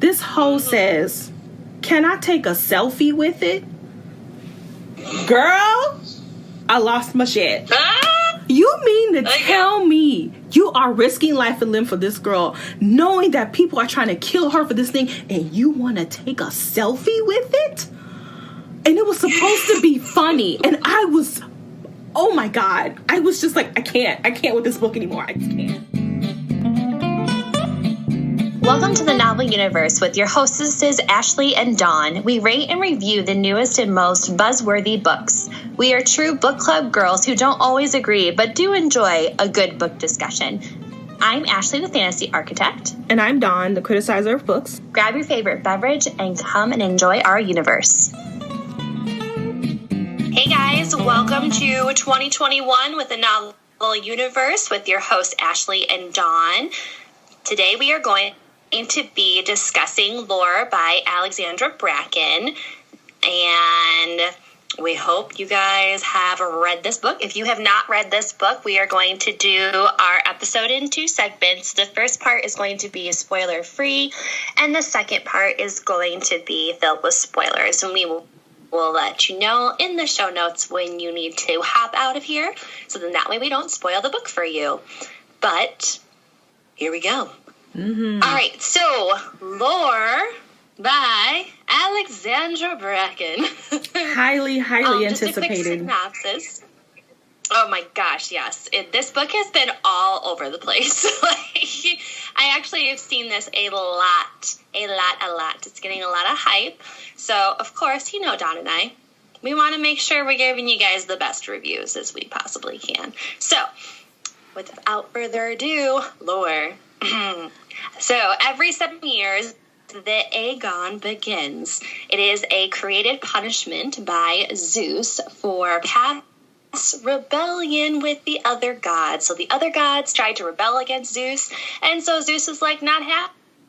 This hoe says, "Can I take a selfie with it?" Girl, I lost my shit. You mean to tell me you are risking life and limb for this girl, knowing that people are trying to kill her for this thing, and you want to take a selfie with it? And it was supposed to be funny, and I was, oh my God, I was just like, I can't with this book anymore. I just can't. Welcome to the Novel Universe with your hostesses Ashley and Dawn. We rate and review the newest and most buzzworthy books. We are true book club girls who don't always agree, but do enjoy a good book discussion. I'm Ashley, the fantasy architect. And I'm Dawn, the criticizer of books. Grab your favorite beverage and come and enjoy our universe. Hey guys, welcome to 2021 with the Novel Universe with your hosts Ashley and Dawn. Today we are going to be discussing Lore by Alexandra Bracken, and we hope you guys have read this book. If you have not read this book, we are going to do our episode in two segments. The first part is going to be spoiler free, and the second part is going to be filled with spoilers, and we'll let you know in the show notes when you need to hop out of here, so then that way we don't spoil the book for you. But here we go. Mm-hmm. All right, so Lore by Alexandra Bracken. highly anticipated. Just a quick synopsis. Oh my gosh, yes. This book has been all over the place. I actually have seen this a lot. It's getting a lot of hype. So, of course, you know Dawn and I, we want to make sure we're giving you guys the best reviews as we possibly can. So, without further ado, Lore. So, every 7 years, the Aegon begins. It is a created punishment by Zeus for past rebellion with the other gods. So the other gods tried to rebel against Zeus, and so Zeus is like not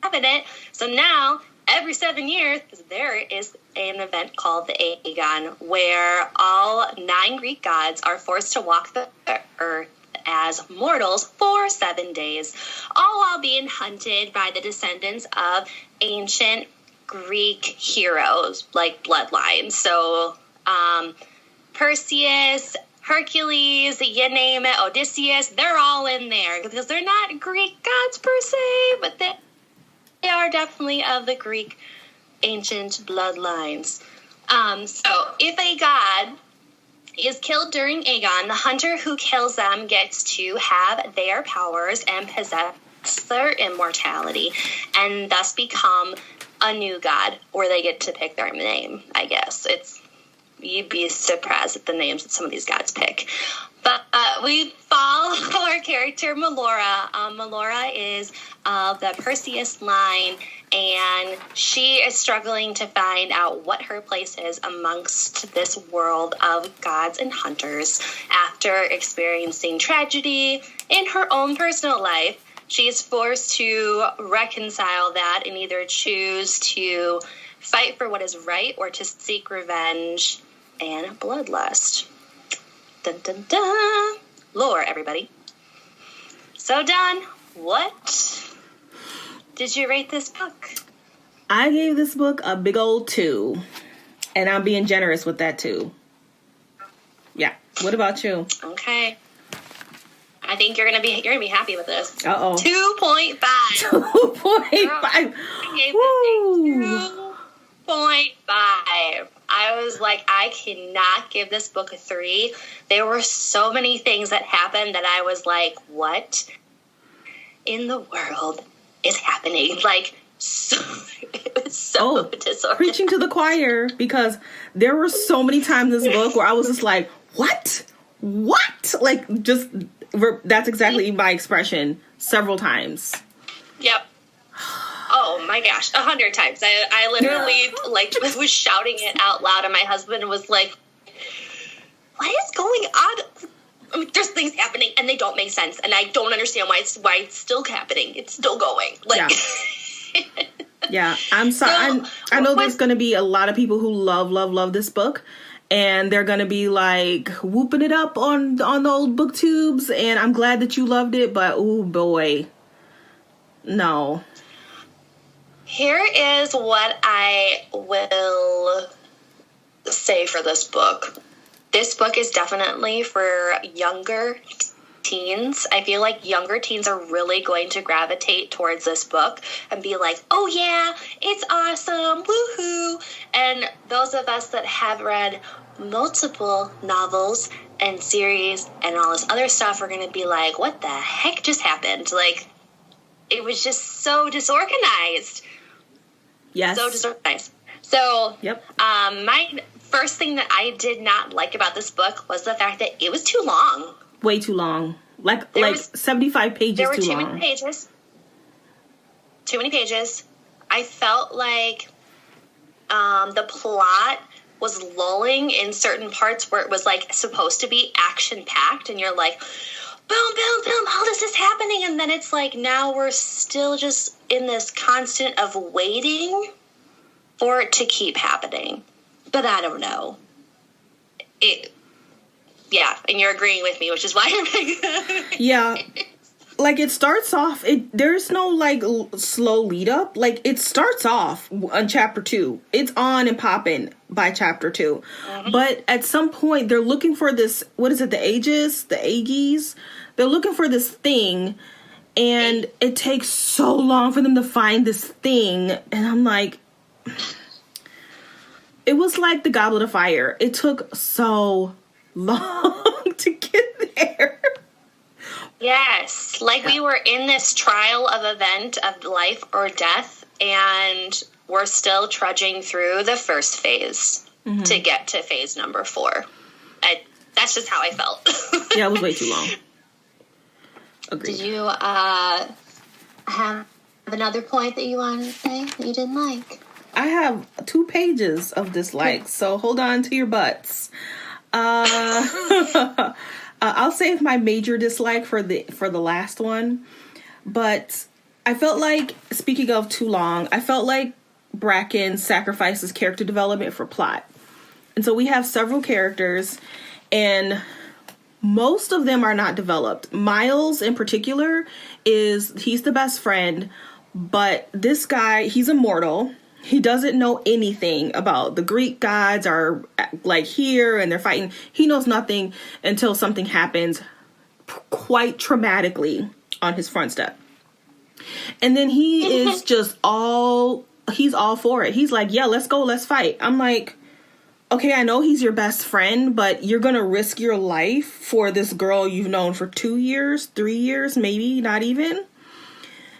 having it. So now, every 7 years, there is an event called the Aegon, where all 9 Greek gods are forced to walk the earth as mortals for 7 days, all while being hunted by the descendants of ancient Greek heroes, like bloodlines. So, Perseus, Hercules, you name it, Odysseus, they're all in there, because they're not Greek gods per se, but they are definitely of the Greek ancient bloodlines. So, if a god is killed during Aegon, the hunter who kills them gets to have their powers and possess their immortality, and thus become a new god, or they get to pick their name, I guess. You'd be surprised at the names that some of these gods pick. But we follow our character, Melora. Melora is of the Perseus line, and she is struggling to find out what her place is amongst this world of gods and hunters. After experiencing tragedy in her own personal life, she is forced to reconcile that and either choose to fight for what is right or to seek revenge and bloodlust. Dun, dun, dun. Lore, everybody. So, Dawn, what did you rate this book? I gave this book a big old 2, and I'm being generous with that 2. Yeah. What about you? Okay. I think you're gonna be happy with this. 2.5. 2.5. I gave this a 2.5. I was like, I cannot give this book a 3. There were so many things that happened that I was like, what in the world is happening? Like, it was so disorganized. Preaching to the choir, because there were so many times in this book where I was just like, what? Like, just, that's exactly my expression several times. Yep. Oh my gosh, 100 times. I literally was shouting it out loud, and my husband was like, what is going on? I mean, there's things happening and they don't make sense, and I don't understand why it's still happening. It's still going. Yeah, I'm sorry. I know there's going to be a lot of people who love this book, and they're going to be like whooping it up on the old booktubes, and I'm glad that you loved it, but oh boy. No. Here is what I will say for this book. This book is definitely for younger teens. I feel like younger teens are really going to gravitate towards this book and be like, oh yeah, it's awesome, woohoo. And those of us that have read multiple novels and series and all this other stuff are going to be like, what the heck just happened? Like, it was just so disorganized. Yes. So disorganized. So, yep. My first thing that I did not like about this book was the fact that it was too long. Way too long. Like 75 pages there were too too long. many pages. Too many pages. I felt like the plot was lulling in certain parts where it was like supposed to be action-packed, and you're like, boom, boom, boom, all this is happening, and then it's like now we're still just in this constant of waiting for it to keep happening. But I don't know. Yeah, and you're agreeing with me, which is why I'm like... Yeah. Like, it starts off, there's no, like, slow lead up. Like, it starts off on chapter 2. It's on and popping by chapter 2. Mm-hmm. But at some point, they're looking for this, what is it, the Aegis? They're looking for this thing, and it takes so long for them to find this thing. And I'm like... It was like the Goblet of Fire. It took so long to get there. Yes, like we were in this trial of event of life or death, and we're still trudging through the first phase to get to phase number 4. That's just how I felt. Yeah, it was way too long. Agreed. Did you have another point that you wanted to say that you didn't like? I have 2 pages of dislikes, so hold on to your butts. I'll save my major dislike for the last one, but I felt like, speaking of too long, I felt like Bracken sacrifices character development for plot. And so we have several characters, and most of them are not developed. Miles, in particular, he's the best friend, but this guy, he's immortal. He doesn't know anything about the Greek gods are like here and they're fighting. He knows nothing until something happens quite traumatically on his front step. And then he is just he's all for it. He's like, yeah, let's go, let's fight. I'm like, okay, I know he's your best friend, but you're going to risk your life for this girl you've known for 2 years, 3 years, maybe not even.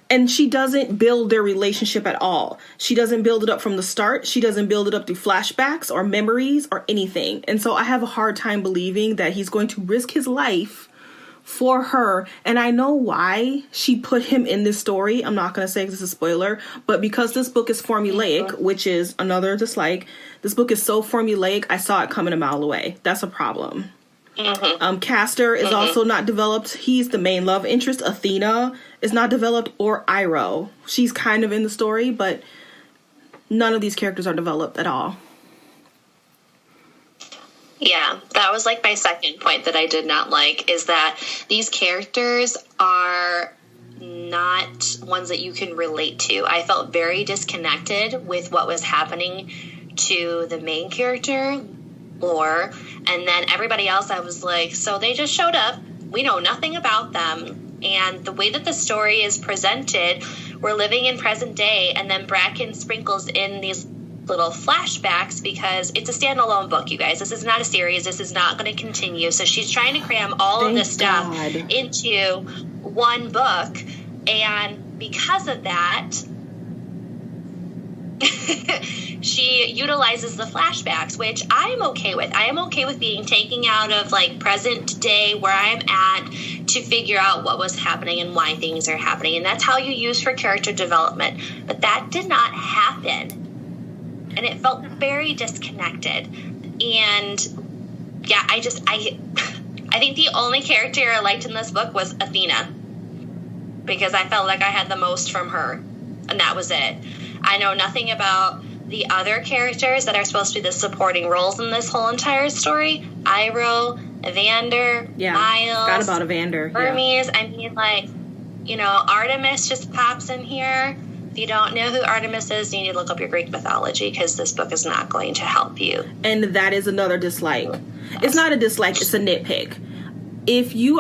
And she doesn't build their relationship at all. She doesn't build it up from the start. She doesn't build it up through flashbacks or memories or anything. And so I have a hard time believing that he's going to risk his life for her. And I know why she put him in this story. I'm not going to say this is a spoiler, but because this book is formulaic, which is another dislike, this book is so formulaic, I saw it coming a mile away. That's a problem. Castor is also not developed. He's the main love interest. Athena is not developed, or Iroh. She's kind of in the story, but none of these characters are developed at all. Yeah, that was like my second point that I did not like, is that these characters are not ones that you can relate to. I felt very disconnected with what was happening to the main character, Lore, and then everybody else, I was like, so they just showed up. We know nothing about them. And the way that the story is presented, we're living in present day, and then Bracken sprinkles in these little flashbacks because it's a standalone book, you guys. This is not a series. This is not going to continue. So she's trying to cram all of this stuff into one book. And because of that, she utilizes the flashbacks, which I am okay with. I am okay with being taken out of like present day where I'm at to figure out what was happening and why things are happening. And that's how you use for character development. But that did not happen. And it felt very disconnected. And yeah, I think the only character I liked in this book was Athena, because I felt like I had the most from her, and that was it. I know nothing about the other characters that are supposed to be the supporting roles in this whole entire story. Iroh, Evander, Miles. Forgot about Evander. Hermes. Yeah. I mean, like, you know, Artemis just pops in here. If you don't know who Artemis is, you need to look up your Greek mythology, because this book is not going to help you. And that is another dislike. It's not a dislike, it's a nitpick. If you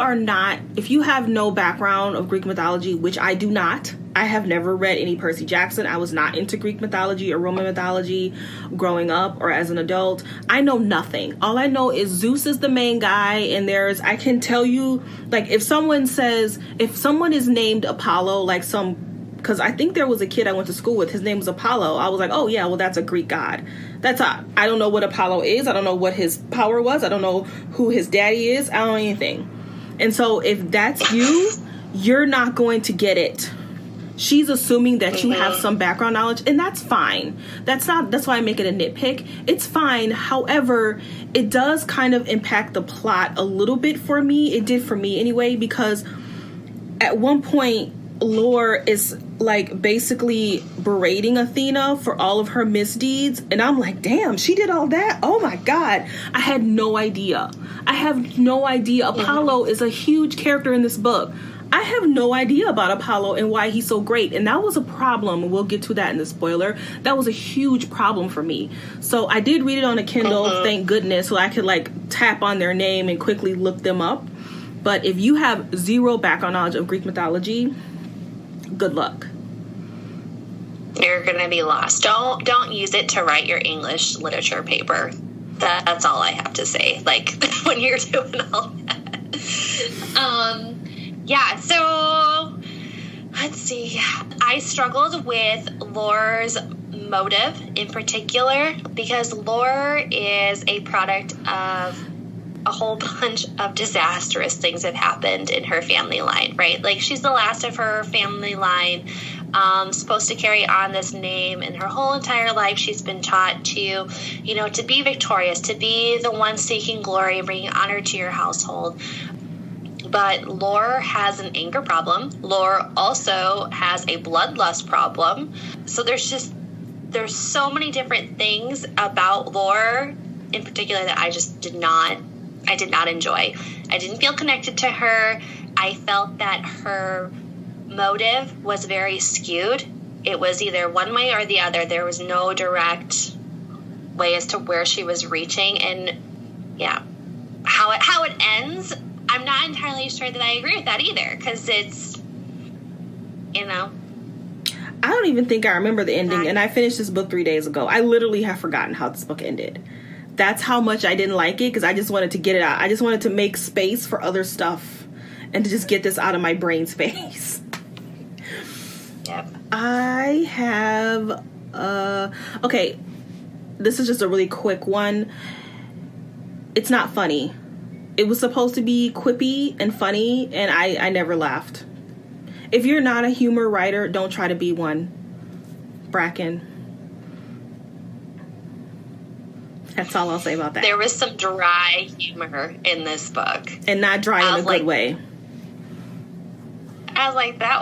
have no background of Greek mythology, which I do not, I have never read any Percy Jackson. I was not into Greek mythology or Roman mythology growing up or as an adult. I know nothing. All I know is Zeus is the main guy, and I can tell you, like, if someone is named Apollo, because I think there was a kid I went to school with, his name was Apollo. I was like, oh yeah, well, that's a Greek god. I don't know what Apollo is. I don't know what his power was. I don't know who his daddy is. I don't know anything. And so if that's you, you're not going to get it. She's assuming that you have some background knowledge, and that's fine. That's why I make it a nitpick. It's fine. However, it does kind of impact the plot a little bit for me. It did for me anyway, because at one point, Lore is like basically berating Athena for all of her misdeeds, and I'm like, damn, she did all that? Oh my god. I had no idea. Apollo is a huge character in this book. I have no idea about Apollo and why he's so great, and that was a problem. We'll get to that in the spoiler. That was a huge problem for me. So I did read it on a Kindle, thank goodness, so I could like tap on their name and quickly look them up. But if you have zero background knowledge of Greek mythology, good luck. You're gonna be lost. Don't use it to write your English literature paper. That's all I have to say. Like, when you're doing all that. Yeah. So let's see. I struggled with Lore's motive in particular, because Lore is a product of a whole bunch of disastrous things have happened in her family line, right? Like, she's the last of her family line, supposed to carry on this name, and her whole entire life she's been taught to, to be victorious, to be the one seeking glory and bringing honor to your household. But Lore has an anger problem. Lore also has a bloodlust problem. So there's so many different things about Lore in particular that I did not enjoy. I didn't feel connected to her. I felt that her motive was very skewed. It was either one way or the other. There was no direct way as to where she was reaching. And yeah, how it ends, I'm not entirely sure that I agree with that either, because it's, I don't even think I remember the ending, and I finished this book 3 days ago. I literally have forgotten how this book ended. That's how much I didn't like it, because I just wanted to get it out. I just wanted to make space for other stuff and to just get this out of my brain space. Yep. I have, okay, this is just a really quick one. It's not funny. It was supposed to be quippy and funny, and I never laughed. If you're not a humor writer, don't try to be one. Bracken. That's all I'll say about that. There was some dry humor in this book. And not dry in a good way. I was like, that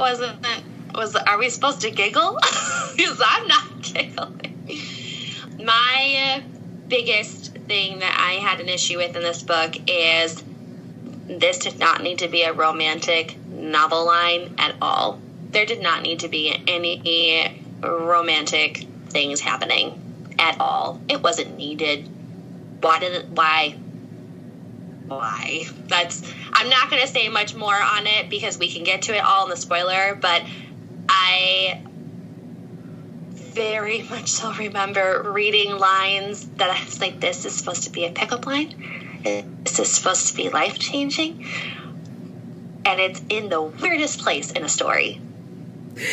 are we supposed to giggle? Because I'm not giggling. My biggest thing that I had an issue with in this book is this did not need to be a romantic novel line at all. There did not need to be any romantic things happening at all. It wasn't needed. Why? I'm not going to say much more on it because we can get to it all in the spoiler, but I very much so remember reading lines that I was like, this is supposed to be a pickup line? This is supposed to be life-changing? And it's in the weirdest place in a story.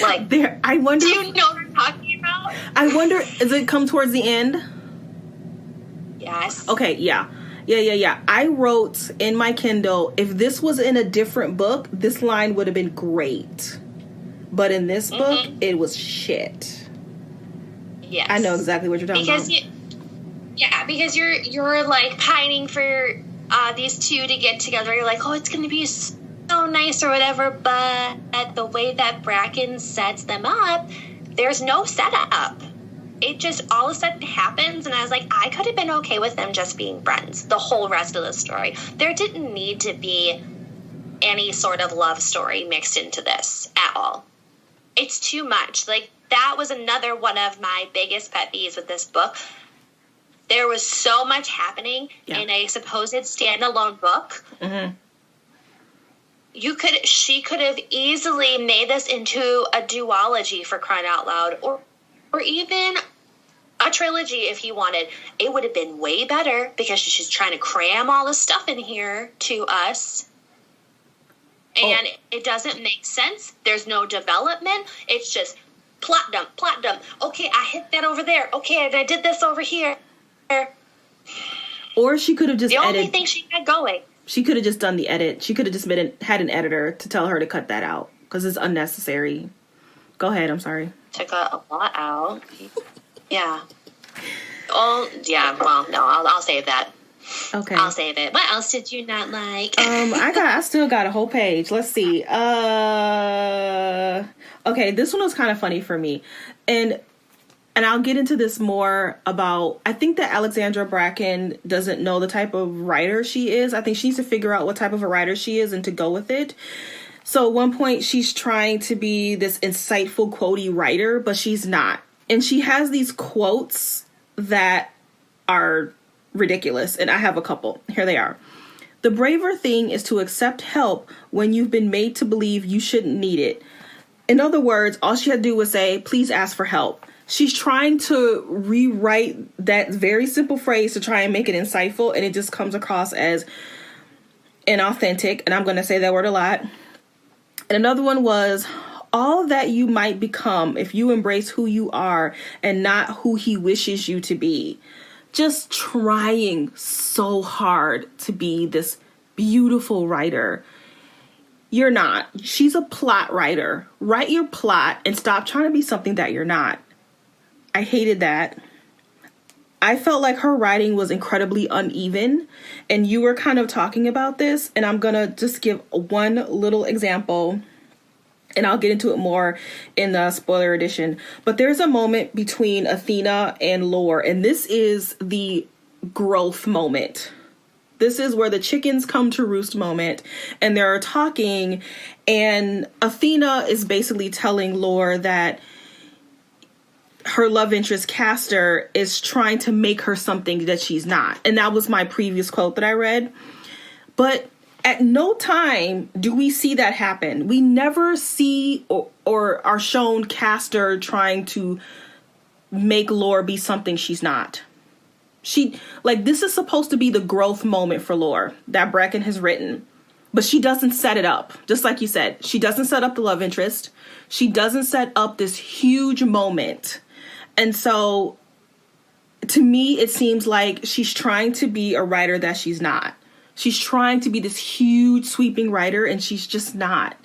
Like, I wonder. Do you know what I'm talking about? I wonder, does it come towards the end? Yes. Okay, yeah. I wrote in my Kindle, if this was in a different book, this line would have been great. But in this book, it was shit. Yes. I know exactly what you're talking about. Because you're like pining for these two to get together. You're like, oh, it's going to be so nice or whatever. But the way that Bracken sets them up, there's no setup. It just all of a sudden happens, and I was like, I could have been okay with them just being friends the whole rest of the story. There didn't need to be any sort of love story mixed into this at all. It's too much. Like, that was another one of my biggest pet peeves with this book. There was so much happening in a supposed standalone book. Mm-hmm. She could have easily made this into a duology, for crying out loud, or even a trilogy if you wanted. It would have been way better, because she's trying to cram all this stuff in here to us. And it doesn't make sense. There's no development. It's just plot dump, plot dump. Okay, I hit that over there. Okay, and I did this over here. Or she could have just the only thing she had going. She could have just done the edit. She could have just had an editor to tell her to cut that out, because it's unnecessary. Go ahead. I'm sorry. Took a lot out. Yeah. Oh, yeah. Well, no, I'll save that. Okay. I'll save it. What else did you not like? I still got a whole page. Let's see. Okay, this one was kind of funny for me. And I'll get into this more about, I think that Alexandra Bracken doesn't know the type of writer she is. I think she needs to figure out what type of a writer she is and to go with it. So at one point she's trying to be this insightful, quotey writer, but she's not. And she has these quotes that are ridiculous. And I have a couple. Here they are. The braver thing is to accept help when you've been made to believe you shouldn't need it. In other words, all she had to do was say, please ask for help. She's trying to rewrite that very simple phrase to try and make it insightful, and it just comes across as inauthentic, and I'm going to say that word a lot. And another one was, all that you might become if you embrace who you are and not who he wishes you to be. Just trying so hard to be this beautiful writer. You're not. She's a plot writer. Write your plot and stop trying to be something that you're not. I hated that. I felt like her writing was incredibly uneven, and you were kind of talking about this, and I'm going to just give one little example, and I'll get into it more in the spoiler edition. But there's a moment between Athena and Lore, and this is the growth moment. This is where the chickens come to roost moment, and they're talking, and Athena is basically telling Lore that her love interest, Castor, is trying to make her something that she's not. And that was my previous quote that I read. But at no time do we see that happen. We never see or are shown Castor trying to make Lore be something she's not. This is supposed to be the growth moment for Lore that Bracken has written. But she doesn't set it up. Just like you said, she doesn't set up the love interest. She doesn't set up this huge moment. And so, to me, it seems like she's trying to be a writer that she's not. She's trying to be this huge, sweeping writer, and she's just not.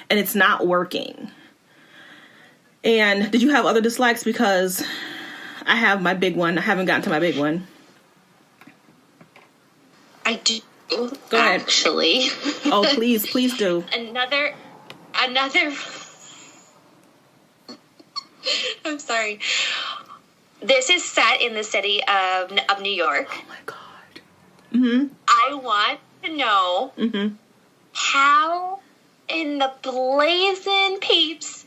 And it's not working. And did you have other dislikes? Because I have my big one. I haven't gotten to my big one. I do, Go ahead. actually. Oh, please do. Another. I'm sorry. This is set in the city of New York. Oh my God. Mm-hmm. I want to know how in the blazing peeps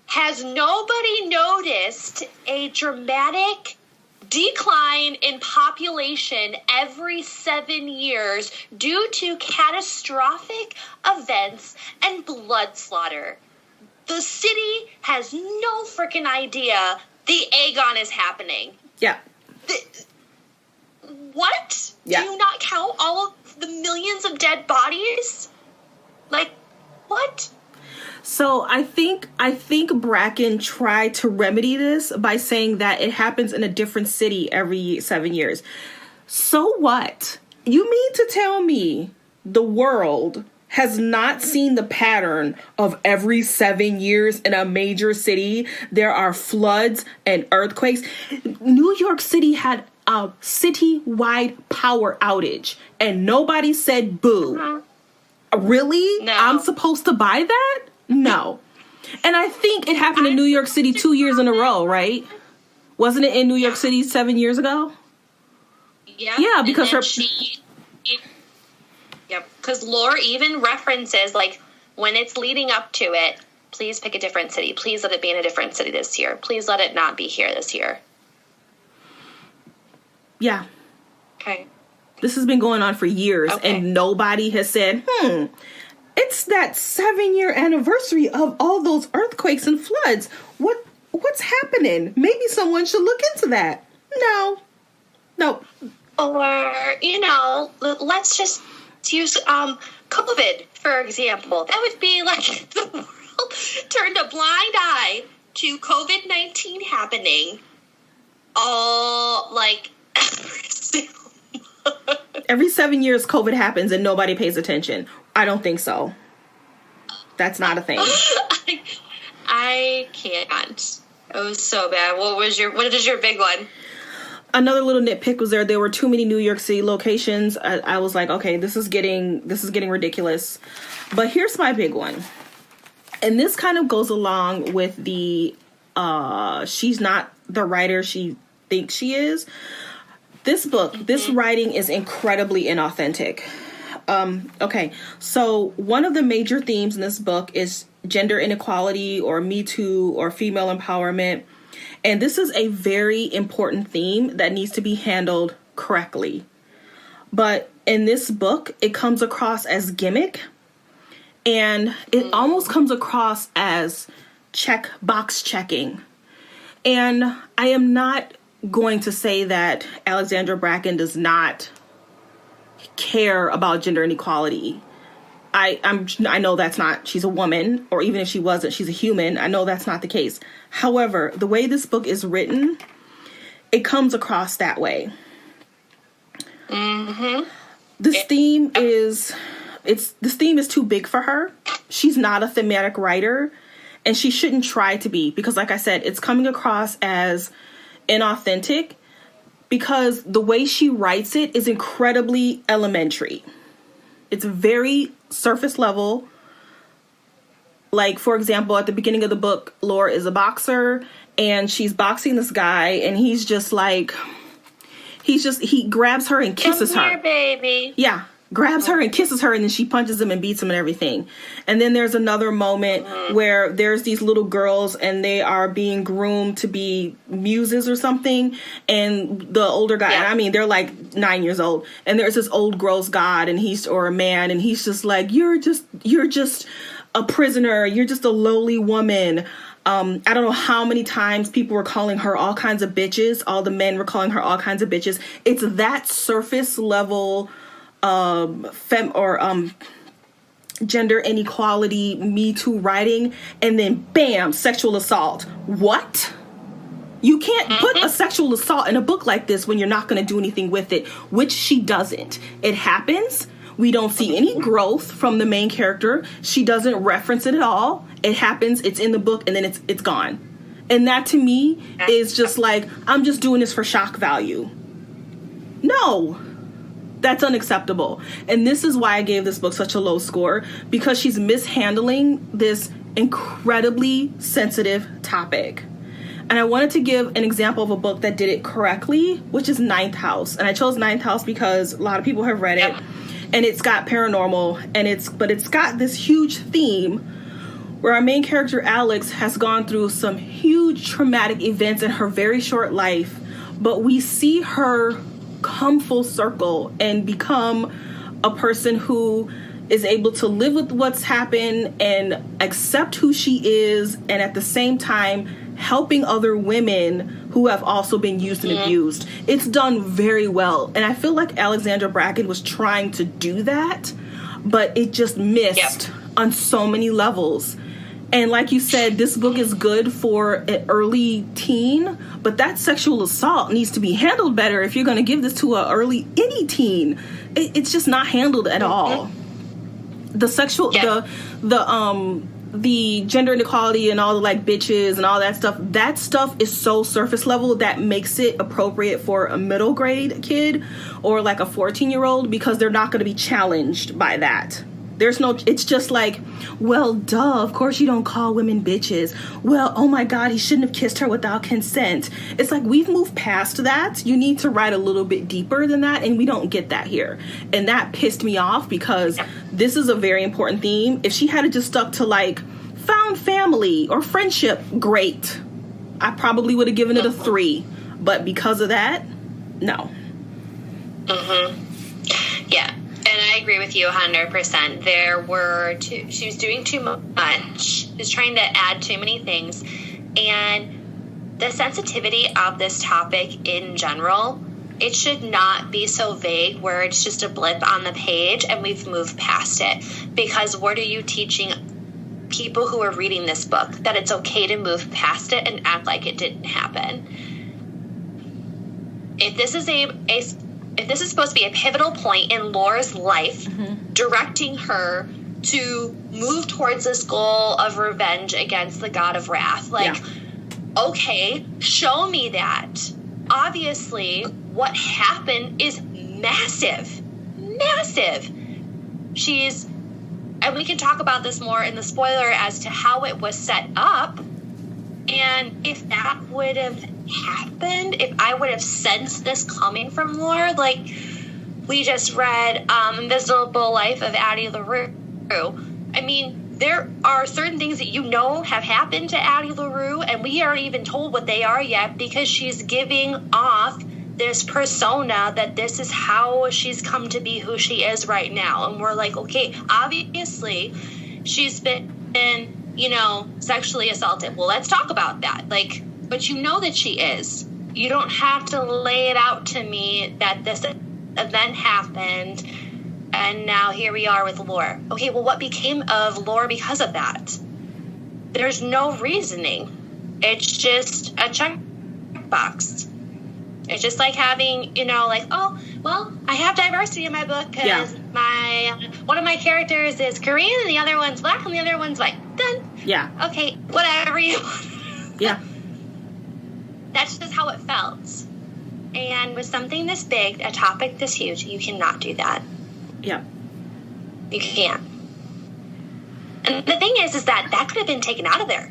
has nobody noticed a dramatic decline in population every 7 years due to catastrophic events and blood slaughter. The city has no freaking idea the Aegon is happening. Yeah. What? Yeah. Do you not count all of the millions of dead bodies? Like, what? So I think Bracken tried to remedy this by saying that it happens in a different city every 7 years. So what? You mean to tell me the world has not seen the pattern of every 7 years in a major city there are floods and earthquakes? New York City had a citywide power outage and nobody said boo. Really? No. I'm supposed to buy that? No. And I think it happened in New York City 2 years in a row, right? Wasn't it in New York City 7 years ago? Yeah. Yeah, because her... Yep, because Lore even references, like, when it's leading up to it, Please pick a different city. Please let it be in a different city this year. Please let it not be here this year. Yeah. Okay. This has been going on for years, and nobody has said, it's that 7-year anniversary of all those earthquakes and floods. What's happening? Maybe someone should look into that. No. Or, let's just use COVID, for example. That would be like the world turned a blind eye to COVID-19 happening all, like, every 7 years COVID happens and nobody pays attention. I don't think so. That's not a thing. I can't. It was so bad. What is your big one? Another little nitpick was there were too many New York City locations. I was like, okay, this is getting ridiculous. But here's my big one. And this kind of goes along with the she's not the writer she thinks she is. This book, this writing is incredibly inauthentic. Okay, so one of the major themes in this book is gender inequality or Me Too or female empowerment. And this is a very important theme that needs to be handled correctly. But in this book, it comes across gimmick, and it almost comes across as box checking. And I am not going to say that Alexandra Bracken does not care about gender inequality. I know that's not, she's a woman, or even if she wasn't, she's a human. I know that's not the case. However, the way this book is written, it comes across that way. Mm-hmm. This theme is too big for her. She's not a thematic writer, and she shouldn't try to be, because like I said, it's coming across as inauthentic because the way she writes it is incredibly elementary. It's very surface level. Like, for example, at the beginning of the book, Laura is a boxer and she's boxing this guy, and he grabs her and kisses Come here, her. Baby. Yeah. Grabs her and kisses her, and then she punches him and beats him and everything. And then there's another moment where there's these little girls and they are being groomed to be muses or something. And the older guy, I mean, they're like 9 years old. And there's this old gross god or a man, and he's just like, you're just a prisoner. You're just a lowly woman. I don't know how many times people were calling her all kinds of bitches. All the men were calling her all kinds of bitches. It's that surface level gender inequality, Me Too writing, and then bam, sexual assault. What? You can't put a sexual assault in a book like this when you're not going to do anything with it, which she doesn't. It happens. We don't see any growth from the main character. She doesn't reference it at all. It happens. It's in the book, and then it's gone. And that to me is just like, I'm just doing this for shock value. No. That's unacceptable. And this is why I gave this book such a low score, because she's mishandling this incredibly sensitive topic. And I wanted to give an example of a book that did it correctly, which is Ninth House. And I chose Ninth House because a lot of people have read it, and it's got paranormal, but it's got this huge theme where our main character Alex has gone through some huge traumatic events in her very short life, but we see her come full circle and become a person who is able to live with what's happened and accept who she is, and at the same time helping other women who have also been used and abused. It's done very well, and I feel like Alexandra Bracken was trying to do that, but it just missed on so many levels. And like you said, this book is good for an early teen, but that sexual assault needs to be handled better if you're going to give this to any teen. It's just not handled at all. The sexual, the gender inequality and all the like bitches and all that stuff is so surface level that makes it appropriate for a middle grade kid or like a 14-year-old, because they're not going to be challenged by that. It's just like, well, duh, of course you don't call women bitches. Well, oh my God, he shouldn't have kissed her without consent. It's like, we've moved past that. You need to write a little bit deeper than that, and we don't get that here. And that pissed me off, because this is a very important theme. If she had just stuck to like Found family or friendship, great. I probably would have given it a 3. But because of that, no. Yeah. And I agree with you 100%. She was doing too much. She was trying to add too many things. And the sensitivity of this topic in general, it should not be so vague where it's just a blip on the page and we've moved past it. Because what are you teaching people who are reading this book? That it's okay to move past it and act like it didn't happen. If this is if this is supposed to be a pivotal point in Laura's life, directing her to move towards this goal of revenge against the god of wrath, okay, show me that. Obviously, what happened is massive. And we can talk about this more in the spoiler as to how it was set up. And if that would have happened, if I would have sensed this coming from Laura, like we just read Invisible Life of Addie LaRue. I mean, there are certain things that have happened to Addie LaRue, and we aren't even told what they are yet because she's giving off this persona that this is how she's come to be who she is right now. And we're like, okay, obviously she's been sexually assaulted. Well, let's talk about that. But you know that she is. You don't have to lay it out to me that this event happened and now here we are with Laura. Okay, well, what became of Laura because of that? There's no reasoning. It's just a checkbox. It's just like having, I have diversity in my book because one of my characters is Korean and the other one's black and the other one's white. Done. Yeah. Okay, whatever you want. Yeah. That's just how it felt. And with something this big, a topic this huge, you cannot do that. Yeah. You can't. And the thing is that could have been taken out of there.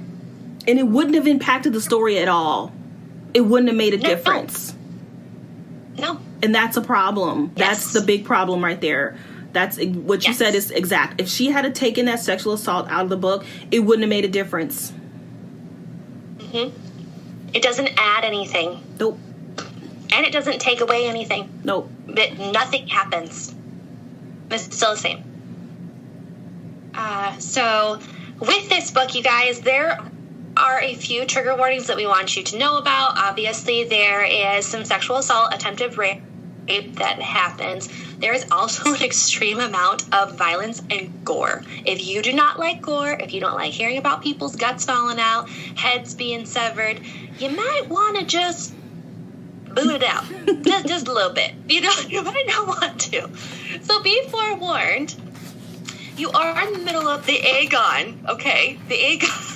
And it wouldn't have impacted the story at all. It wouldn't have made a difference. No. And that's a problem. Yes. That's the big problem right there. That's what you said is exact. If she had taken that sexual assault out of the book, it wouldn't have made a difference. It doesn't add anything. Nope. And it doesn't take away anything. Nope. But nothing happens. It's still the same. So with this book, you guys, there are a few trigger warnings that we want you to know about. Obviously, there is some sexual assault, attempted rape that happens. There is also an extreme amount of violence and gore. If you do not like gore, if you don't like hearing about people's guts falling out, heads being severed, you might want to just boot it out. just a little bit. You might not want to. So be forewarned. You are in the middle of the Aegon, okay? The Aegon.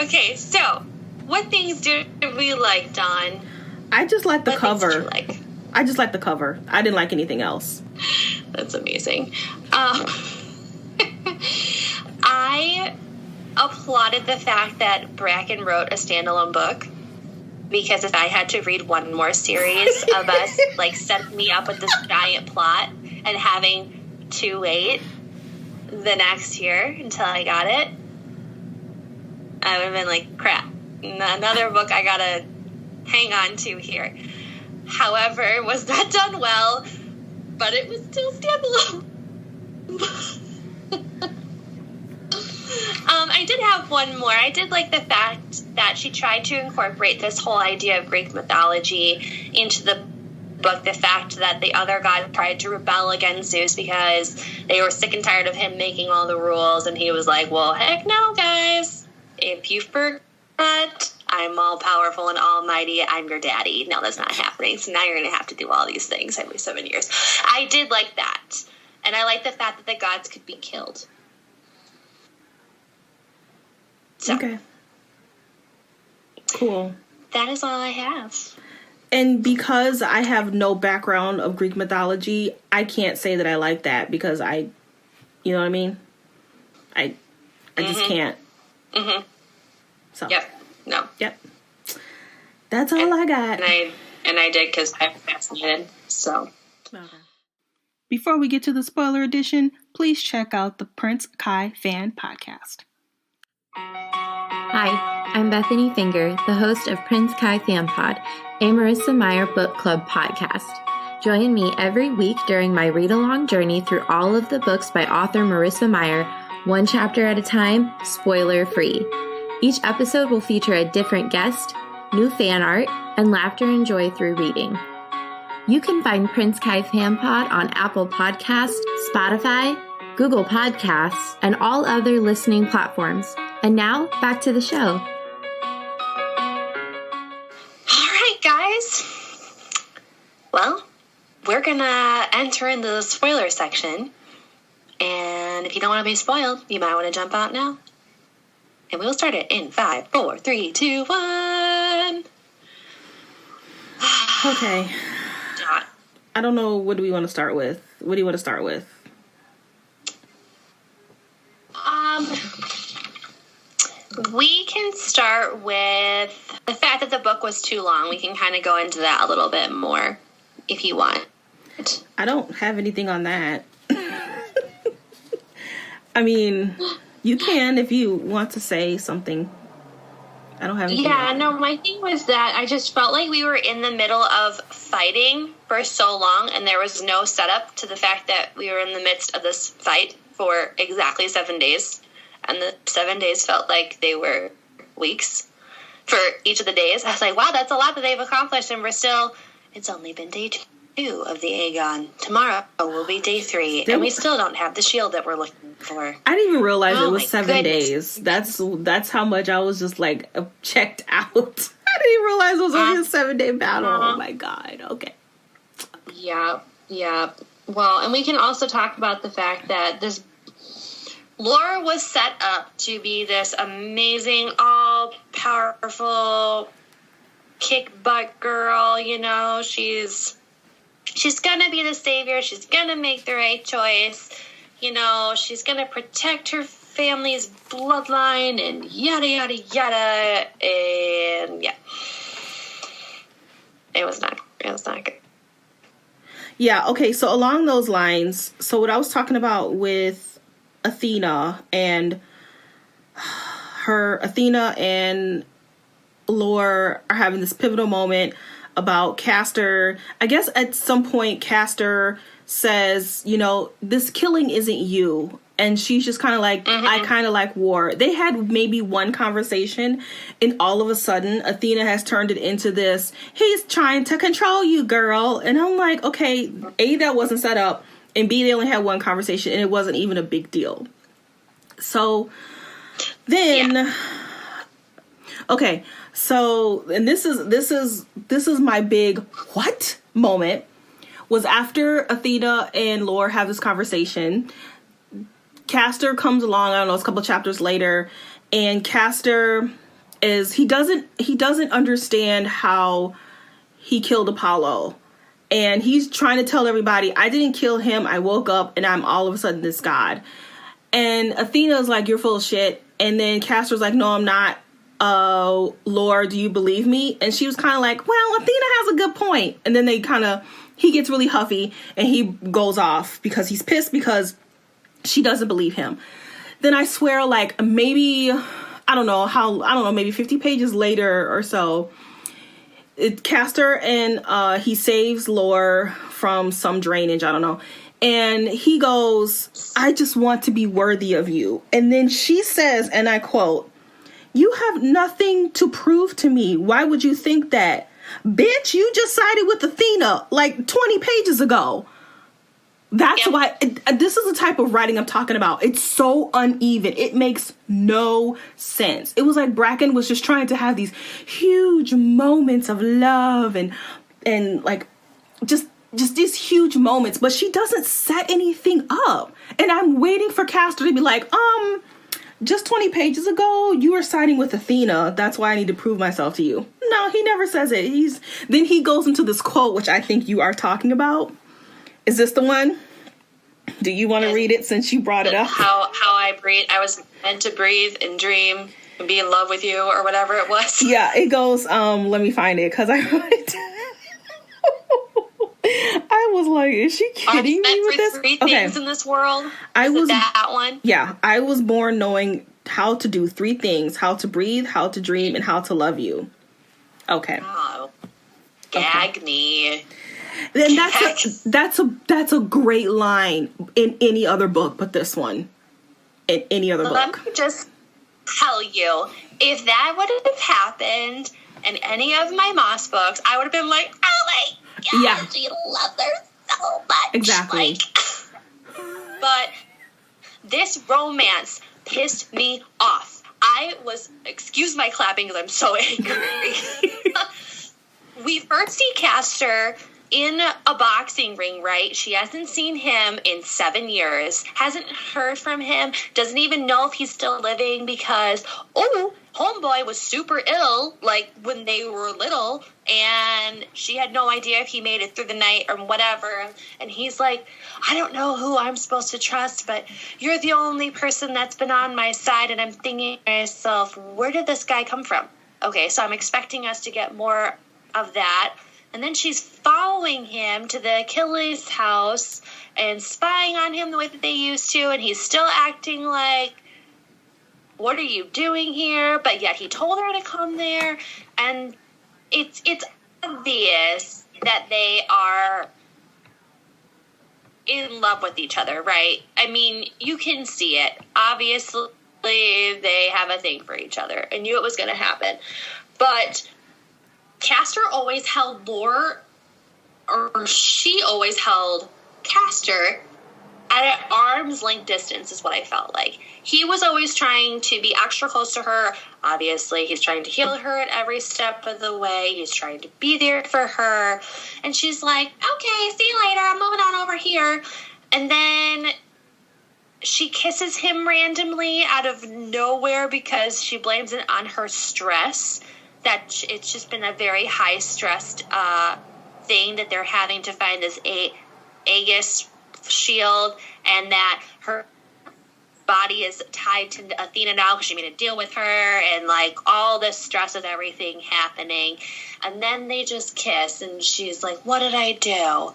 Okay, so what things did we like, Dawn? I just like the cover. What things did you like? I just like the cover. I didn't like anything else. That's amazing. I applauded the fact that Bracken wrote a standalone book, because if I had to read one more series of us setting me up with this giant plot and having to wait the next year until I got it, I would have been like, crap, another book I gotta hang on to here. However, it was not done well, but it was still standalone. I did have one more. I did like the fact that she tried to incorporate this whole idea of Greek mythology into the book. The fact that the other god tried to rebel against Zeus because they were sick and tired of him making all the rules, and he was like, well, heck no, guys. If you forgot, I'm all powerful and almighty, I'm your daddy. No, that's not happening. So now you're going to have to do all these things every 7 years. I did like that. And I like the fact that the gods could be killed. So, okay. Cool. That is all I have. And because I have no background of Greek mythology, I can't say that I like that because you know what I mean? I just can't. Mm-hmm. So. Yep. No. Yep. That's all I got. And I did because I'm fascinated. So. Okay. Before we get to the spoiler edition, please check out the Prince Kai Fan Podcast. Hi, I'm Bethany Finger, the host of Prince Kai Fan Pod, a Marissa Meyer Book Club podcast. Join me every week during my read-along journey through all of the books by author Marissa Meyer, one chapter at a time, spoiler-free. Each episode will feature a different guest, new fan art, and laughter and joy through reading. You can find Prince Kai Fan Pod on Apple Podcasts, Spotify, Google Podcasts, and all other listening platforms. And now, back to the show. All right, guys. Well, we're going to enter into the spoiler section. And if you don't want to be spoiled, you might want to jump out now. And we'll start it in 5, 4, 3, 2, 1. Okay. I don't know. What do we want to start with? What do you want to start with? We can start with the fact that the book was too long. We can kind of go into that a little bit more if you want. I don't have anything on that. I mean, you can if you want to say something. I don't have anything. Yeah, no, my thing was that I just felt like we were in the middle of fighting for so long, and there was no setup to the fact that we were in the midst of this fight for exactly 7 days. And the 7 days felt like they were weeks for each of the days. I was like, wow, that's a lot that they've accomplished. And it's only been day 2 of the Aegon. Tomorrow will be day 3. And we still don't have the shield that we're looking for. I didn't even realize it was 7 days. That's how much I was just like checked out. I didn't even realize it was only a 7-day battle. Oh my God. Okay. Yeah. Well, and we can also talk about the fact that Laura was set up to be this amazing, all-powerful, kick-butt girl, you know. She's going to be the savior. She's going to make the right choice. You know, she's going to protect her family's bloodline and yada, yada, yada. And, yeah. It was not good. Yeah, okay, so along those lines, so what I was talking about with Athena and Lore are having this pivotal moment about Castor. I guess at some point Castor says, you know, this killing isn't you. And she's just kind of like, I kind of like war. They had maybe one conversation, and all of a sudden Athena has turned it into this, he's trying to control you, girl. And I'm like, okay, A, that wasn't set up. And B, they only had one conversation, and it wasn't even a big deal. So then, okay, so, and this is my big what moment, was after Athena and Lore have this conversation. Castor comes along, I don't know, it's a couple chapters later, and Castor he doesn't understand how he killed Apollo. And he's trying to tell everybody, I didn't kill him. I woke up and I'm all of a sudden this god. And Athena's like, you're full of shit. And then Castor's like, no, I'm not. Lore, do you believe me? And she was kind of like, well, Athena has a good point. And then he gets really huffy and he goes off because he's pissed because she doesn't believe him. Then I swear, like maybe, maybe 50 pages later or so, Castor and he saves Lore from some drainage, I don't know. And he goes, I just want to be worthy of you. And then she says, and I quote, you have nothing to prove to me. Why would you think that? Bitch, you just sided with Athena like 20 pages ago. That's why this is the type of writing I'm talking about. It's so uneven. It makes no sense. It was like Bracken was just trying to have these huge moments of love and like just these huge moments, but she doesn't set anything up. And I'm waiting for Castor to be like, just 20 pages ago, you were siding with Athena. That's why I need to prove myself to you. No, he never says it. Then he goes into this quote, which I think you are talking about. Is this the one? Do you want to read it since you brought it up? How I breathe. I was meant to breathe and dream and be in love with you or whatever it was. Yeah, it goes, let me find it because I wrote it down. I was like, is she kidding me with this? Three things in this world. I was that one. Yeah, I was born knowing how to do 3 things: how to breathe, how to dream, and how to love you. Okay. Oh, gag me. Then that's a great line in any other book but this one. In any other book. Let me just tell you, if that would have happened in any of my Moss books, I would have been like, oh my God, yeah. she loves her so much. Exactly. But this romance pissed me off. I was, excuse my clapping because I'm so angry. We first see Castor in a boxing ring, right? She hasn't seen him in 7 years, hasn't heard from him, doesn't even know if he's still living because, homeboy was super ill, like, when they were little, and she had no idea if he made it through the night or whatever, and he's like, I don't know who I'm supposed to trust, but you're the only person that's been on my side, and I'm thinking to myself, where did this guy come from? Okay, so I'm expecting us to get more of that. And then she's following him to the Achilles' house and spying on him the way that they used to. And he's still acting like, what are you doing here? But yet he told her to come there. And it's obvious that they are in love with each other, right? I mean, you can see it. Obviously, they have a thing for each other. I knew it was going to happen. But Castor always held Lore, or she always held Castor at an arm's length distance is what I felt like. He was always trying to be extra close to her. Obviously, he's trying to heal her at every step of the way. He's trying to be there for her. And she's like, okay, see you later. I'm moving on over here. And then she kisses him randomly out of nowhere because she blames it on her stress. That it's just been a very high-stressed thing that they're having to find this Aegis shield, and that her body is tied to Athena now because she made a deal with her, and, like, all this stress of everything happening. And then they just kiss, and she's like, what did I do?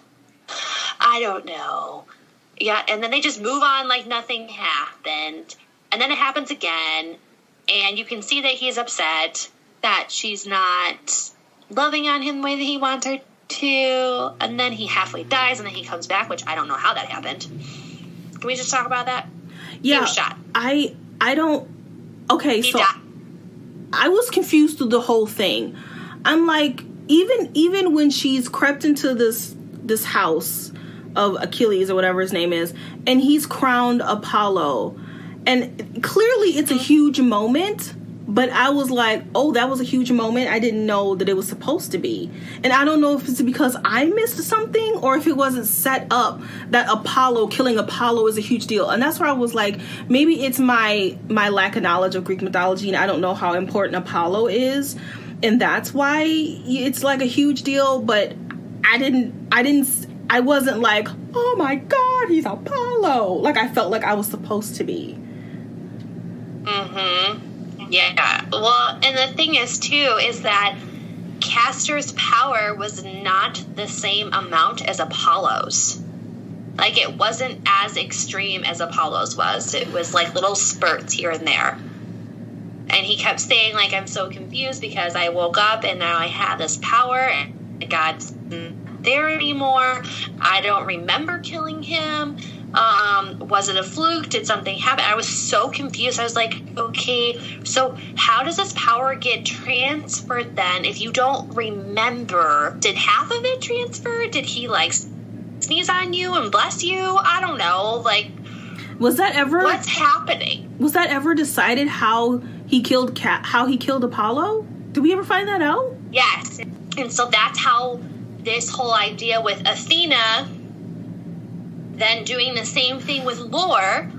I don't know. Yeah, and then they just move on like nothing happened. And then it happens again, and you can see that he's upset that she's not loving on him the way that he wants her to, and then he halfway dies, and then he comes back, which I don't know how that happened. Can we just talk about that? Yeah, he was shot. I don't. Okay, he so died. I was confused through the whole thing. I'm like, even when she's crept into this house of Achilles or whatever his name is, and he's crowned Apollo, and clearly it's a huge moment. But I was like, oh, that was a huge moment. I didn't know that it was supposed to be. And I don't know if it's because I missed something or if it wasn't set up that killing Apollo is a huge deal. And that's where I was like, maybe it's my lack of knowledge of Greek mythology and I don't know how important Apollo is. And that's why it's like a huge deal. But I wasn't like, oh my God, he's Apollo. Like I felt like I was supposed to be. Mm-hmm. Yeah, well, and the thing is, too, is that Castor's power was not the same amount as Apollo's. Like, it wasn't as extreme as Apollo's was. It was, like, little spurts here and there. And he kept saying, like, I'm so confused because I woke up and now I have this power and God's not there anymore. I don't remember killing him. Was it a fluke? Did something happen? I was so confused. I was like, okay, so how does this power get transferred then if you don't remember? Did half of it transfer? Did he, like, sneeze on you and bless you? I don't know. Like, was that ever... What's happening? Was that ever decided how he killed Apollo? Did we ever find that out? Yes. And so that's how this whole idea with Athena then doing the same thing with Lore,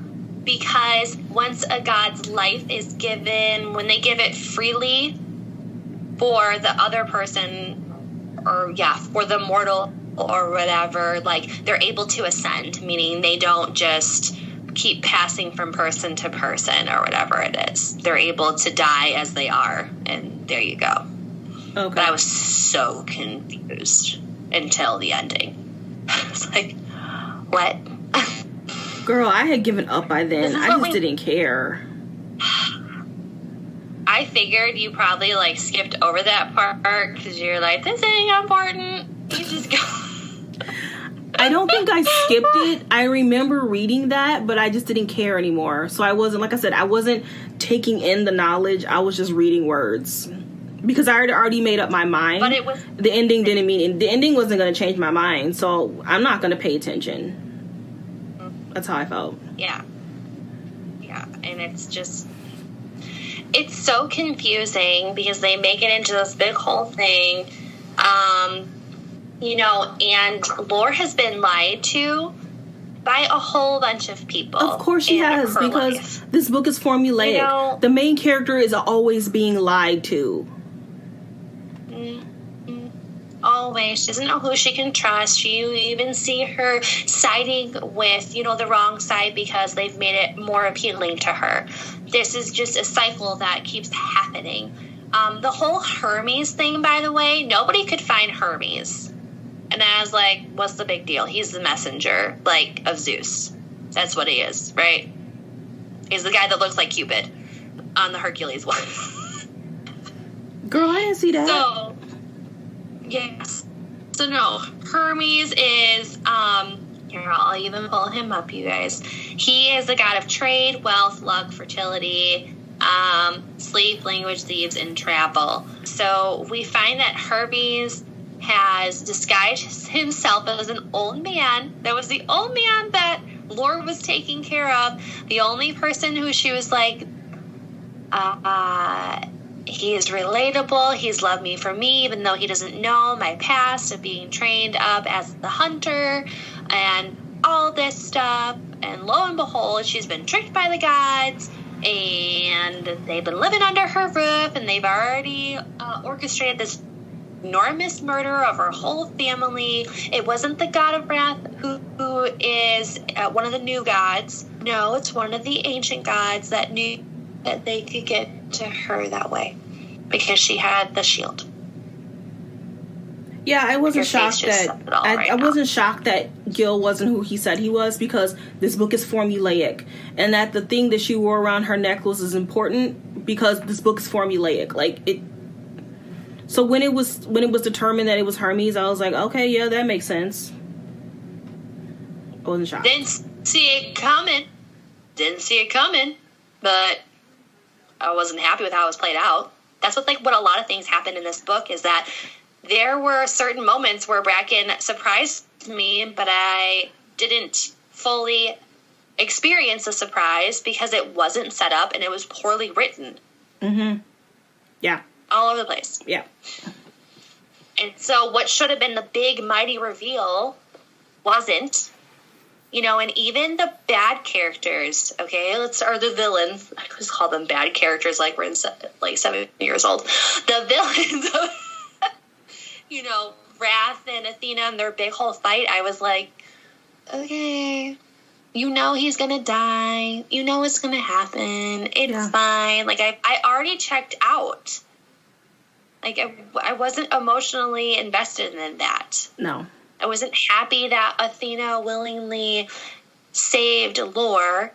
because once a god's life is given, when they give it freely for the other person, or for the mortal or whatever, like, they're able to ascend, meaning they don't just keep passing from person to person or whatever it is. They're able to die as they are, and there you go. Okay. But I was so confused until the ending. It's like, what? Girl, I had given up by then. I just didn't care. I figured you probably, like, skipped over that part because you're like, this ain't important. You just go. I don't think I skipped it. I remember reading that, but I just didn't care anymore. So I wasn't, like I said, I wasn't taking in the knowledge. I was just reading words. Because I had already made up my mind. But it was... The ending didn't mean... The ending wasn't going to change my mind. So I'm not going to pay attention. That's how I felt. Yeah. Yeah. And it's just... It's so confusing because they make it into this big whole thing. You know, and Lore has been lied to by a whole bunch of people. Of course she has, because this book is formulaic. You know, the main character is always being lied to. Always. She doesn't know who she can trust. You even see her siding with, you know, the wrong side because they've made it more appealing to her. This is just a cycle that keeps happening. The whole Hermes thing, by the way, nobody could find Hermes. And I was like, what's the big deal? He's the messenger, like, of Zeus. That's what he is, right? He's the guy that looks like Cupid on the Hercules one. Girl, I didn't see that. So, yes. So, no. Hermes is, here, I'll even pull him up, you guys. He is the god of trade, wealth, luck, fertility, sleep, language, thieves, and travel. So, we find that Hermes has disguised himself as an old man. That was the old man that Lore was taking care of. The only person who she was like, he is relatable. He's loved me for me, even though he doesn't know my past of being trained up as the hunter and all this stuff. And lo and behold, she's been tricked by the gods, and they've been living under her roof, and they've already orchestrated this enormous murder of her whole family. It wasn't the god of wrath who is one of the new gods. No, it's one of the ancient gods that knew that they could get to her that way because she had the shield. Yeah, I wasn't shocked that I wasn't shocked that Gil wasn't who he said he was, because this book is formulaic, and that the thing that she wore around her neck was important because this book is formulaic. Like it. So when it was determined that it was Hermes, I was like, okay, yeah, that makes sense. I wasn't shocked. Didn't see it coming, but I wasn't happy with how it was played out. That's what a lot of things happened in this book, is that there were certain moments where Bracken surprised me, but I didn't fully experience the surprise because it wasn't set up and it was poorly written. Mm-hmm. Yeah. All over the place. Yeah. And so what should have been the big, mighty reveal wasn't. You know, and even the bad characters, okay, or the villains, I just call them bad characters like we're 7 years old. The villains, you know, Wrath and Athena and their big whole fight, I was like, okay, you know he's going to die. You know it's going to happen. It's fine. Like, I already checked out. Like, I wasn't emotionally invested in that. No. I wasn't happy that Athena willingly saved Lore,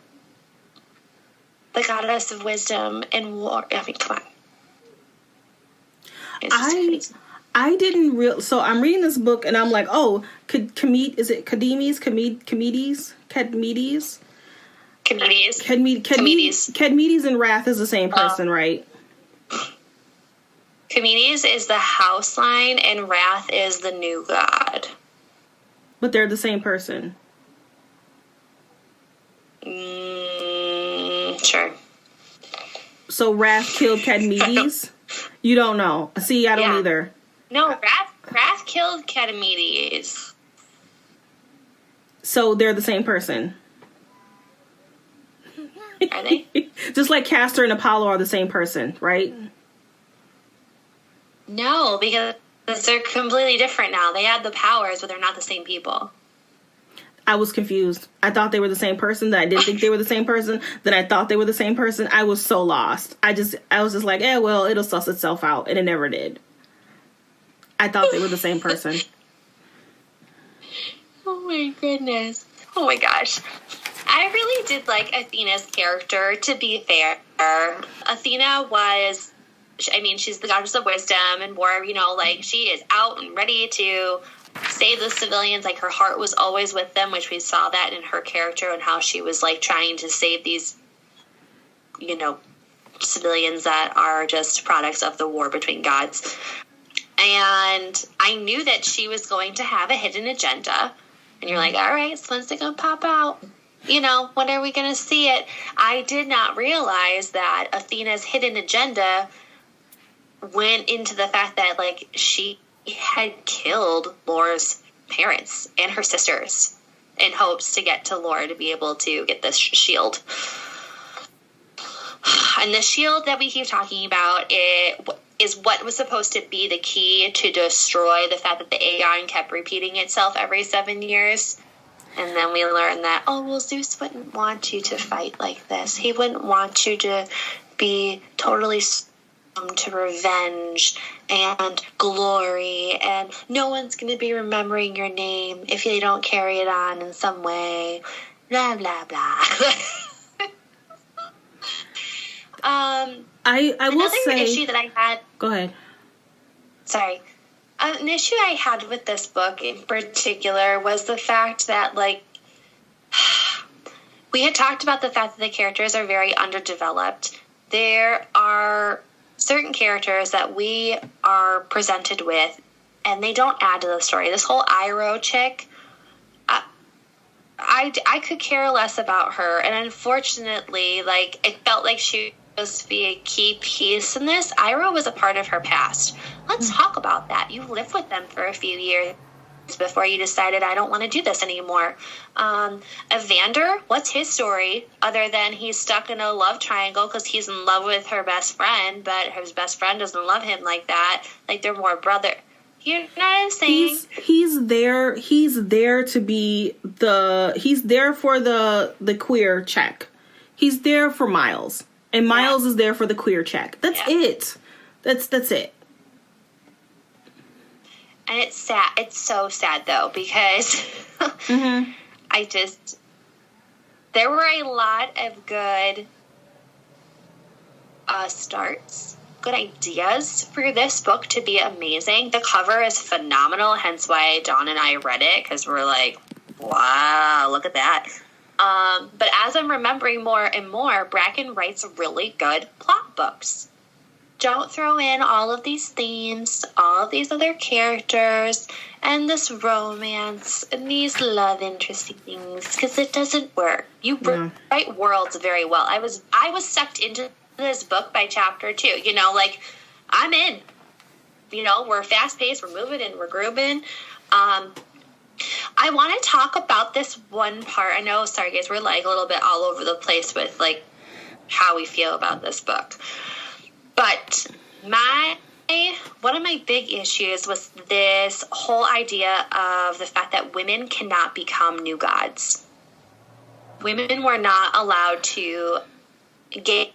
the goddess of wisdom and war. I mean, come on. I didn't so I'm reading this book and I'm like, oh, is it Cadmedes and Wrath is the same person, right? Cadmedes is the house line and Wrath is the new god. But they're the same person. Sure. So Wrath killed Cadmedes? You don't know. See, I don't either. No, Wrath killed Cadmedes. So they're the same person. Are they? Just like Castor and Apollo are the same person, right? No, because they're completely different now. They had the powers, but they're not the same people. I was confused. I thought they were the same person. Then I didn't think they were the same person. Then I thought they were the same person. I was so lost. I was just like, well, it'll suss itself out. And it never did. I thought they were the same person. my goodness. Oh my gosh. I really did like Athena's character, to be fair. Athena was, I mean, she's the goddess of wisdom and war, you know, like, she is out and ready to save the civilians. Like, her heart was always with them, which we saw that in her character and how she was, like, trying to save these, you know, civilians that are just products of the war between gods. And I knew that she was going to have a hidden agenda. And you're like, all right, so when's it going to pop out? You know, when are we going to see it? I did not realize that Athena's hidden agenda went into the fact that, like, she had killed Laura's parents and her sisters in hopes to get to Laura to be able to get this shield. And the shield that we keep talking about, it is what was supposed to be the key to destroy the fact that the Aegon kept repeating itself every 7 years. And then we learned that, oh, well, Zeus wouldn't want you to fight like this. He wouldn't want you to be totally to revenge and glory, and no one's going to be remembering your name if you don't carry it on in some way. Blah, blah, blah. I will say... Another issue that I had... Go ahead. Sorry. An issue I had with this book in particular was the fact that, like, we had talked about the fact that the characters are very underdeveloped. There are certain characters that we are presented with, and they don't add to the story. This whole Iroh chick, I could care less about her, and unfortunately, like, it felt like she was to be a key piece in this. Iroh was a part of her past. Let's talk about that. You lived with them for a few years before you decided, I don't want to do this anymore. Evander, what's his story other than he's stuck in a love triangle because he's in love with her best friend, but his best friend doesn't love him like that. Like, they're more brother. You know what I'm saying? He's there to be he's there for the queer check. He's there for Miles. And Miles is there for the queer check. That's it. That's it. And it's sad. It's so sad, though, because Mm-hmm. There were a lot of good starts, good ideas for this book to be amazing. The cover is phenomenal, hence why Dawn and I read it, because we're like, wow, look at that. But as I'm remembering more and more, Bracken writes really good plot books. Don't throw in all of these themes, all of these other characters, and this romance, and these love interesting things, because it doesn't work. You write worlds very well. I was sucked into this book by chapter 2. You know, like, I'm in. You know, we're fast-paced, we're moving, and we're grooving. I want to talk about this one part. I know, sorry guys, we're like a little bit all over the place with like how we feel about this book. But one of my big issues was this whole idea of the fact that women cannot become new gods. Women were not allowed to gain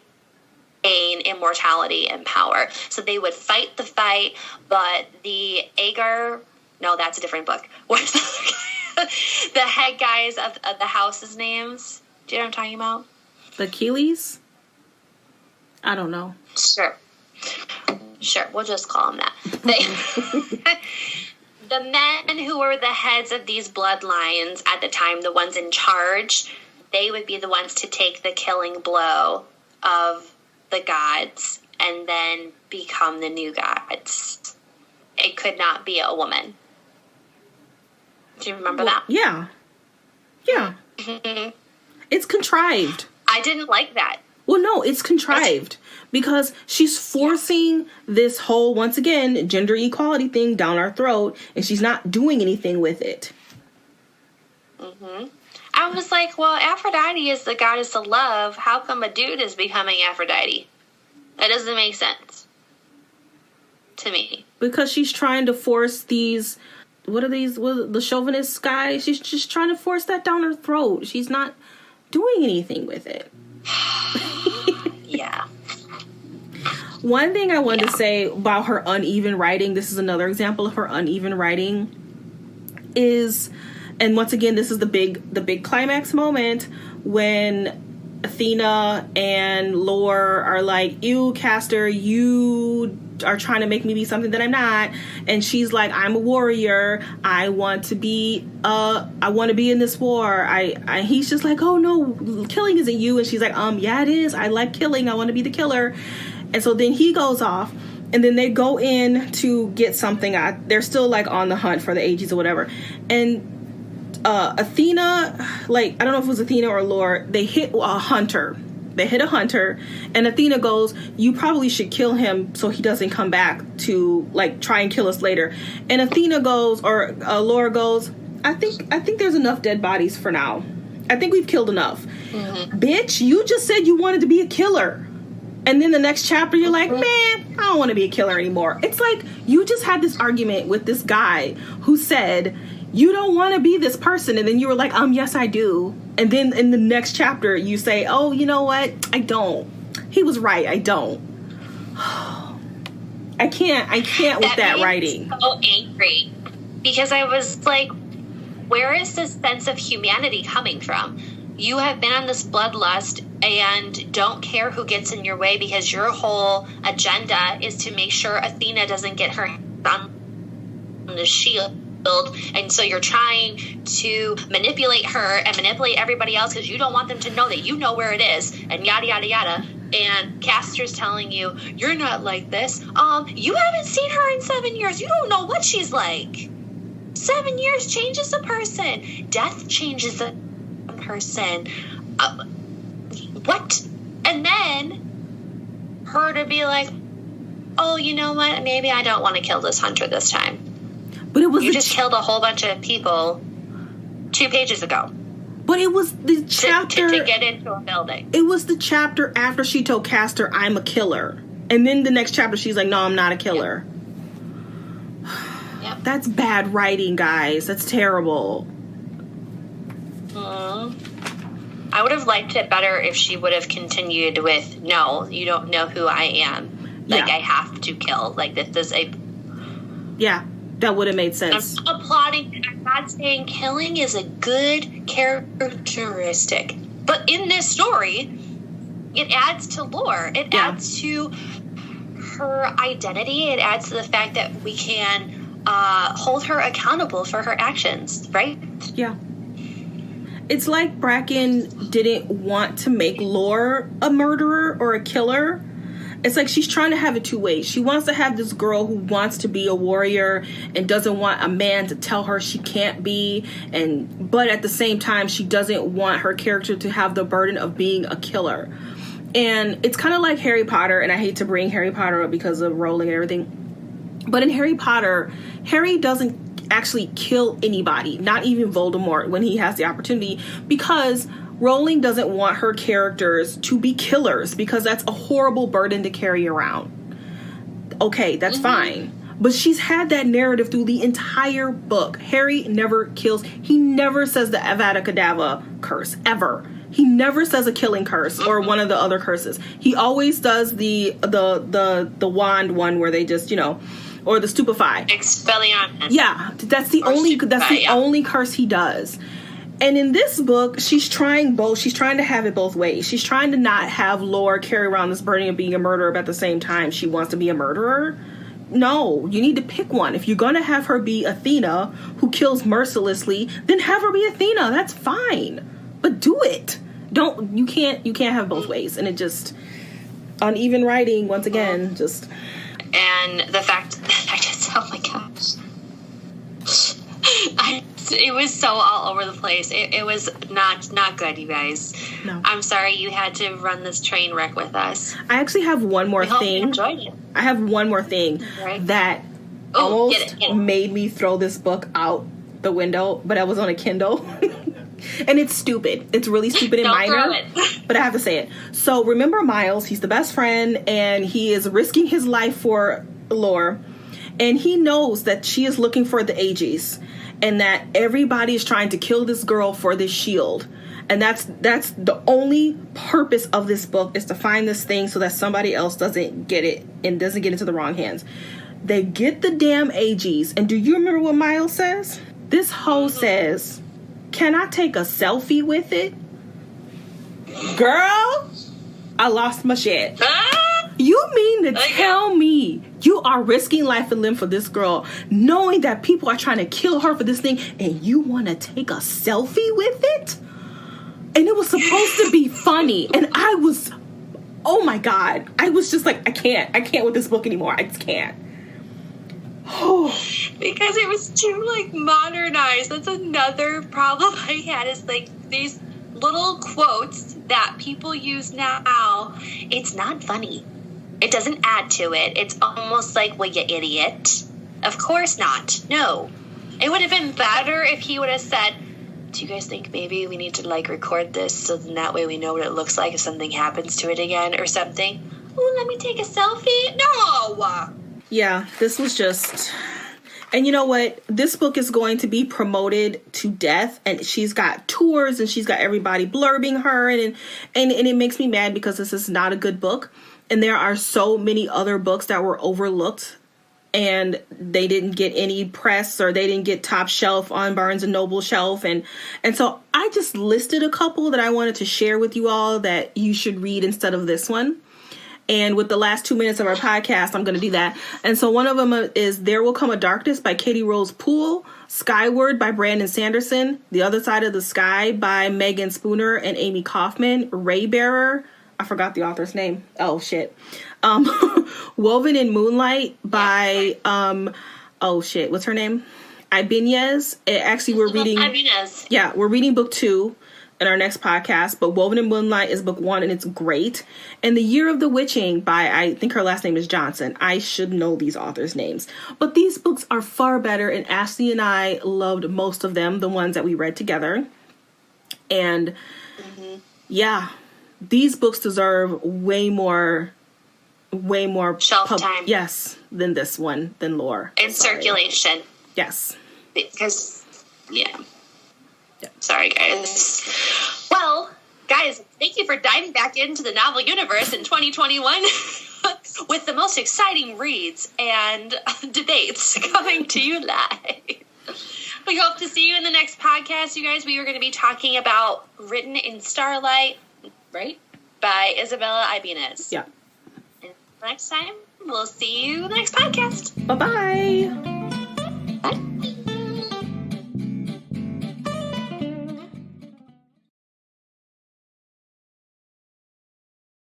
immortality and power. So they would fight the fight, but the Agar... No, that's a different book. What's the head guys of the house's names? Do you know what I'm talking about? The Keeleys? I don't know. Sure. We'll just call them that. The men who were the heads of these bloodlines at the time, the ones in charge, they would be the ones to take the killing blow of the gods and then become the new gods. It could not be a woman. Do you remember that? Yeah. Mm-hmm. It's contrived. I didn't like that. Well, no, it's contrived because she's forcing this whole, once again, gender equality thing down our throat, and she's not doing anything with it. Mm-hmm. I was like, well, Aphrodite is the goddess of love. How come a dude is becoming Aphrodite? That doesn't make sense to me. Because she's trying to force these... the chauvinist guys? She's just trying to force that down her throat. She's not doing anything with it. Yeah. One thing I wanted to say about her uneven writing, this is another example of her uneven writing, is And once again, this is the big climax moment when Athena and Lore are like, ew, Castor, you are trying to make me be something that I'm not. And she's like, I'm a warrior. I want to be in this war. He's just like, oh no, killing isn't you. And she's like, yeah, it is. I like killing. I want to be the killer. And so then he goes off, and then they go in to get something. They're still like on the hunt for the AGs or whatever. And Athena, like, I don't know if it was Athena or Lore, they hit a hunter. They hit a hunter, and Athena goes, you probably should kill him so he doesn't come back to, like, try and kill us later. And Athena goes, or Lore goes, I think there's enough dead bodies for now. I think we've killed enough. Mm-hmm. Bitch, you just said you wanted to be a killer. And then the next chapter, you're like, man, I don't want to be a killer anymore. It's like, you just had this argument with this guy who said, you don't want to be this person. And then you were like, yes, I do. And then in the next chapter, you say, oh, you know what? I don't. He was right. I don't. I can't with that writing. So angry. Because I was like, where is this sense of humanity coming from? You have been on this bloodlust and don't care who gets in your way because your whole agenda is to make sure Athena doesn't get her on the shield. And so you're trying to manipulate her and manipulate everybody else because you don't want them to know that you know where it is and yada, yada, yada. And Castor's telling you, you're not like this. You haven't seen her in 7 years. You don't know what she's like. 7 years changes a person. Death changes a person. What? And then her to be like, oh, you know what? Maybe I don't want to kill this hunter this time. But it was you just killed a whole bunch of people 2 pages ago. But it was the chapter to get into a building. It was the chapter after she told Castor, I'm a killer. And then the next chapter, she's like, no, I'm not a killer. Yep. That's bad writing, guys. That's terrible. I would have liked it better if she would have continued with, no, you don't know who I am. Like, I have to kill. Like, this is a... Yeah. That would have made sense. I'm applauding. I'm not saying killing is a good characteristic. But in this story, it adds to Lore. It adds to her identity. It adds to the fact that we can hold her accountable for her actions, right? Yeah. It's like Bracken didn't want to make Lore a murderer or a killer. It's like she's trying to have it 2 ways. She wants to have this girl who wants to be a warrior and doesn't want a man to tell her she can't be, but at the same time she doesn't want her character to have the burden of being a killer. And it's kind of like Harry Potter, and I hate to bring Harry Potter up because of Rowling and everything, but in Harry Potter, Harry doesn't actually kill anybody, not even Voldemort when he has the opportunity, because Rowling doesn't want her characters to be killers because that's a horrible burden to carry around. Okay, that's fine. But she's had that narrative through the entire book. Harry never kills. He never says the Avada Kedavra curse, ever. He never says a killing curse or one of the other curses. He always does the wand one where they just, or the stupefy. Expelliarmus. Yeah, that's the only curse he does. And in this book, she's trying both. She's trying to have it both ways. She's trying to not have Lore carry around this burden of being a murderer, but at the same time, she wants to be a murderer. No, you need to pick one. If you're going to have her be Athena, who kills mercilessly, then have her be Athena. That's fine. But do it. You can't have both ways. And it just, uneven writing, once again, just... And the fact that I just, oh my gosh. It was so all over the place. It was not good, you guys. No. I'm sorry you had to run this train wreck with us. I actually have one more thing. Hope you enjoyed it. I have one more thing that almost made me throw this book out the window, but I was on a Kindle. And it's stupid. It's really stupid and minor, but I have to say it. So remember Miles, he's the best friend, and he is risking his life for Lore. And he knows that she is looking for the AGs, and that everybody is trying to kill this girl for this shield. And that's the only purpose of this book, is to find this thing so that somebody else doesn't get it and doesn't get into the wrong hands. They get the damn AGs, and do you remember what Miles says? This hoe says, Can I take a selfie with it? Girl, I lost my shit. You mean to tell me you are risking life and limb for this girl, knowing that people are trying to kill her for this thing, and you want to take a selfie with it? And it was supposed to be funny, and I was, oh my God, I was just like, I can't with this book anymore. I just can't. Because it was too, like, modernized. That's another problem I had, is, like, these little quotes that people use now. It's not funny. It doesn't add to it. It's almost like, well, you idiot. Of course not. No. It would have been better if he would have said, do you guys think maybe we need to, like, record this so then that way we know what it looks like if something happens to it again or something? Oh, let me take a selfie? No! Yeah, this was just... And you know what? This book is going to be promoted to death, and she's got tours, and she's got everybody blurbing her, and it makes me mad because this is not a good book. And there are so many other books that were overlooked, and they didn't get any press, or they didn't get top shelf on Barnes and Noble shelf. And so I just listed a couple that I wanted to share with you all that you should read instead of this one. And with the last 2 minutes of our podcast, I'm going to do that. And so one of them is There Will Come a Darkness by Katie Rose Poole, Skyward by Brandon Sanderson, The Other Side of the Sky by Megan Spooner and Amy Kaufman, Raybearer, I forgot the author's name. Oh, shit. Woven in Moonlight by, what's her name? Ibanez. Actually, we're reading... Ibanez. Yeah, we're reading book 2 in our next podcast, but Woven in Moonlight is book 1, and it's great. And The Year of the Witching by, I think her last name is Johnson. I should know these authors' names. But these books are far better, and Ashley and I loved most of them, the ones that we read together. And, yeah, these books deserve way more shelf time. Yes, than this one, than Lore. And circulation. Yes. Because, yeah. Sorry, guys. Well, guys, thank you for diving back into the novel universe in 2021 with the most exciting reads and debates coming to you live. We hope to see you in the next podcast, you guys. We are going to be talking about Written in Starlight, right? By Isabel Ibanez. Yeah. And next time, we'll see you in the next podcast. Bye-bye.